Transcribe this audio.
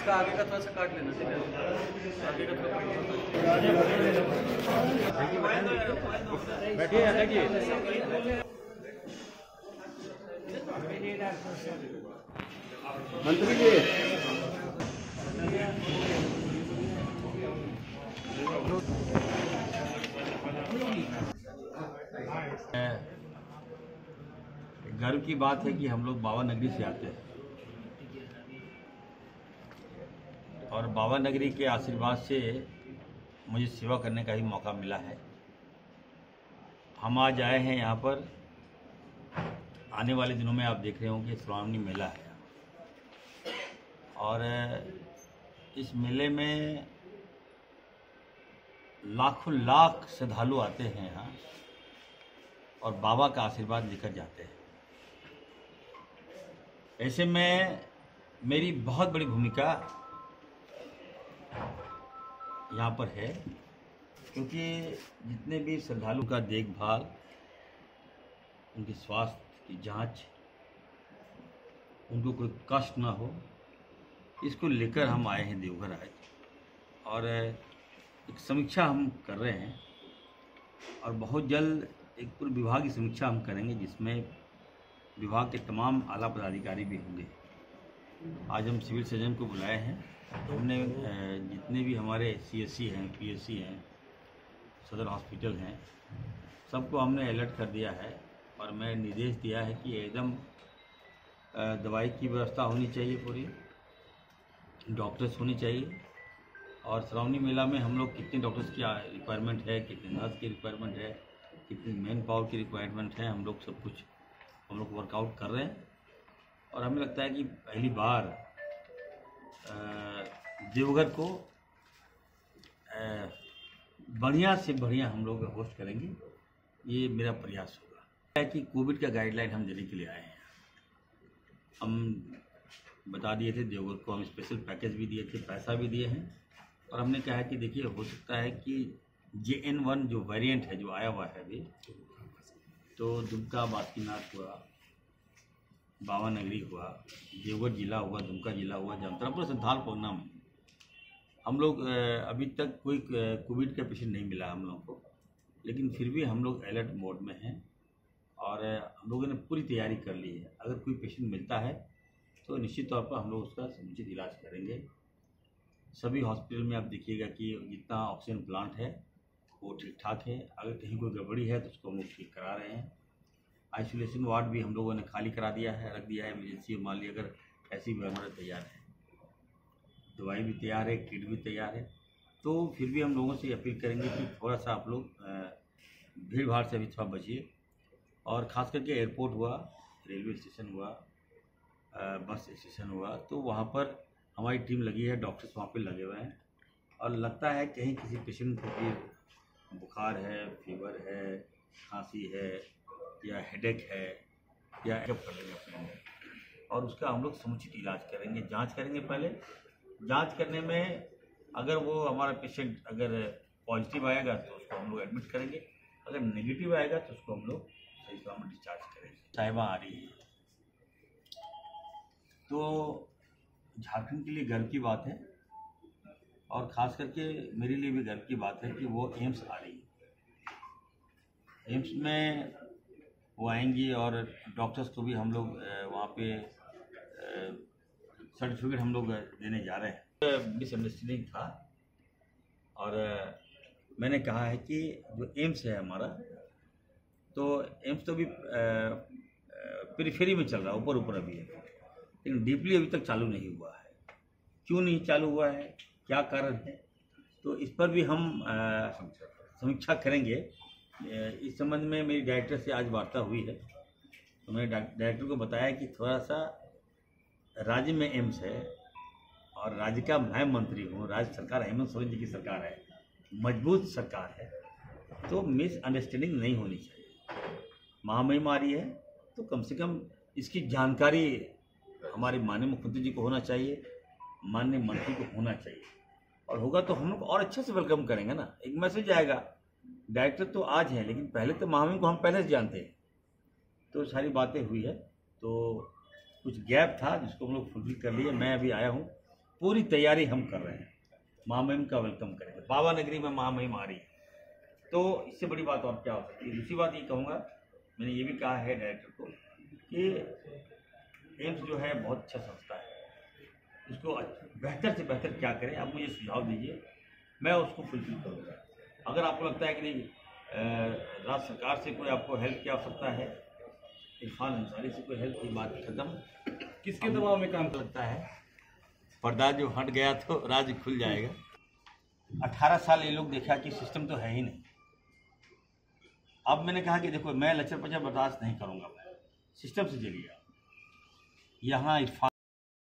इसका आगे का थोड़ा सा काट लेना, ठीक है? आगे का थोड़ा बैठिए बैठिए। मंत्री जी गर्व की बात है कि हम लोग बाबा नगरी से आते हैं और बाबा नगरी के आशीर्वाद से मुझे सेवा करने का ही मौका मिला है। हम आज आए हैं यहाँ पर। आने वाले दिनों में आप देख रहे होंगे श्रावणी मेला है और इस मेले में लाखों लाख श्रद्धालु आते हैं यहाँ और बाबा का आशीर्वाद लेकर जाते हैं। ऐसे में मेरी बहुत बड़ी भूमिका यहाँ पर है, क्योंकि जितने भी श्रद्धालु का देखभाल, उनके स्वास्थ्य की जांच, उनको कोई कष्ट ना हो, इसको लेकर हम आए हैं देवघर आज और एक समीक्षा हम कर रहे हैं और बहुत जल्द एक पूरे विभाग की समीक्षा हम करेंगे, जिसमें विभाग के तमाम आला पदाधिकारी भी होंगे। आज हम सिविल सर्जन को बुलाए हैं, तो हमने जितने भी हमारे CSC हैं, PSC हैं, सदर हॉस्पिटल हैं, सबको हमने अलर्ट कर दिया है और मैं निर्देश दिया है कि एकदम दवाई की व्यवस्था होनी चाहिए, पूरी डॉक्टर्स होनी चाहिए। और श्रावणी मेला में हम लोग कितने डॉक्टर्स की रिक्वायरमेंट है, कितने नर्स की रिक्वायरमेंट है, कितनी मैन पावर की रिक्वायरमेंट है, हम लोग सब कुछ वर्कआउट कर रहे हैं। और हमें लगता है कि पहली बार देवघर को बढ़िया से बढ़िया हम लोग होस्ट करेंगे, ये मेरा प्रयास होगा। है कि कोविड का गाइडलाइन हम देने के लिए आए हैं। हम बता दिए थे देवघर को, हम स्पेशल पैकेज भी दिए थे, पैसा भी दिए हैं और हमने कहा है कि देखिए हो सकता है कि JN1 जो वेरिएंट है, जो आया हुआ है अभी, तो दुमका, बासुकीनाथ हुआ, बाबा नगरी हुआ, देवघर जिला हुआ, दुमका जिला हुआ, जामताड़ा, पूरा संथाल पहुंचना में हम लोग अभी तक कोई कोविड का पेशेंट नहीं मिला हम लोगों को, लेकिन फिर भी हम लोग अलर्ट मोड में हैं और हम लोगों ने पूरी तैयारी कर ली है। अगर कोई पेशेंट मिलता है तो निश्चित तौर पर हम लोग उसका समुचित इलाज करेंगे। सभी हॉस्पिटल में आप देखिएगा कि जितना ऑक्सीजन प्लांट है वो ठीक ठाक है। अगर कहीं कोई गड़बड़ी है तो उसको हम लोग ठीक करा रहे हैं। आइसोलेशन वार्ड भी हम लोगों ने खाली करा दिया है, रख दिया है इमरजेंसी। मान लीजिए अगर ऐसी बीमारी तैयार है, दवाई भी तैयार है, किट भी तैयार है, तो फिर भी हम लोगों से अपील करेंगे कि थोड़ा सा आप लोग भीड़ भाड़ से भी थोड़ा बचिए। और ख़ास करके एयरपोर्ट हुआ, रेलवे स्टेशन हुआ, बस स्टेशन हुआ, तो वहाँ पर हमारी टीम लगी है, डॉक्टर्स वहाँ पे लगे हुए हैं और लगता है कहीं किसी पेशेंट को भी बुखार है, फीवर है, खांसी है या हेडेक है या चेकअप कर लेंगे अपने और उसका हम लोग समुचित इलाज करेंगे। जांच करेंगे पहले। जांच करने में अगर वो हमारा पेशेंट अगर पॉजिटिव आएगा तो उसको हम लोग एडमिट करेंगे, अगर नेगेटिव आएगा तो उसको हम लोग सही सलामत डिस्चार्ज करेंगे। साहिबा आ रही है तो झारखंड के लिए गर्व की बात है और ख़ास करके मेरे लिए भी गर्व की बात है कि वो एम्स आ रही है। एम्स में वो आएंगी और डॉक्टर्स को भी हम लोग वहाँ पे सर्टिफिकेट हम लोग देने जा रहे हैं। मिसअंडरस्टैंडिंग था और मैंने कहा है कि जो एम्स है हमारा, तो एम्स तो अभी पेरिफेरी में चल रहा है, ऊपर ऊपर अभी है, लेकिन डीपली अभी तक चालू नहीं हुआ है। क्यों नहीं चालू हुआ है, क्या कारण है, तो इस पर भी हम समीक्षा करेंगे। इस संबंध में मेरी डायरेक्टर से आज वार्ता हुई है, तो मैंने डायरेक्टर को बताया कि थोड़ा सा राज्य में एम्स है और राज्य का मैं मंत्री हूँ, राज्य सरकार हेमंत सोरेन जी की सरकार है, मजबूत सरकार है, तो मिसअंडरस्टैंडिंग नहीं होनी चाहिए। महामारी है तो कम से कम इसकी जानकारी हमारे माननीय मुख्यमंत्री जी को होना चाहिए, माननीय मंत्री को होना चाहिए, और होगा तो हम लोग और अच्छे से वेलकम करेंगे ना। एक मैसेज आएगा, डायरेक्टर तो आज है लेकिन पहले तो महामहिम को हम पहले से जानते हैं, तो सारी बातें हुई है। तो कुछ गैप था जिसको हम लोग फुलफिल कर लिए। मैं अभी आया हूँ पूरी तैयारी हम कर रहे हैं, महामहिम का वेलकम करेंगे। बाबा नगरी में महामहिम आ रही है, तो इससे बड़ी बात और क्या हो सकती है। दूसरी बात ये कहूँगा, मैंने ये भी कहा है डायरेक्टर को कि एम्स जो है बहुत अच्छा संस्था है, उसको बेहतर से बेहतर क्या करें, आप मुझे सुझाव दीजिए, मैं उसको फुलफिल करूँगा। अगर आपको लगता है कि नहीं राज्य सरकार से कोई आपको हेल्प की आवश्यकता है, इरफान अंसारी से कोई हेल्प की बात खत्म। किसके दबाव में काम लगता है पर्दा जो हट गया तो राज खुल जाएगा। 18 साल ये लोग देखा कि सिस्टम तो है ही नहीं। अब मैंने कहा कि देखो मैं लचर पचर बर्दाश्त नहीं करूँगा, मैं सिस्टम से चलिए। यहाँ इरफान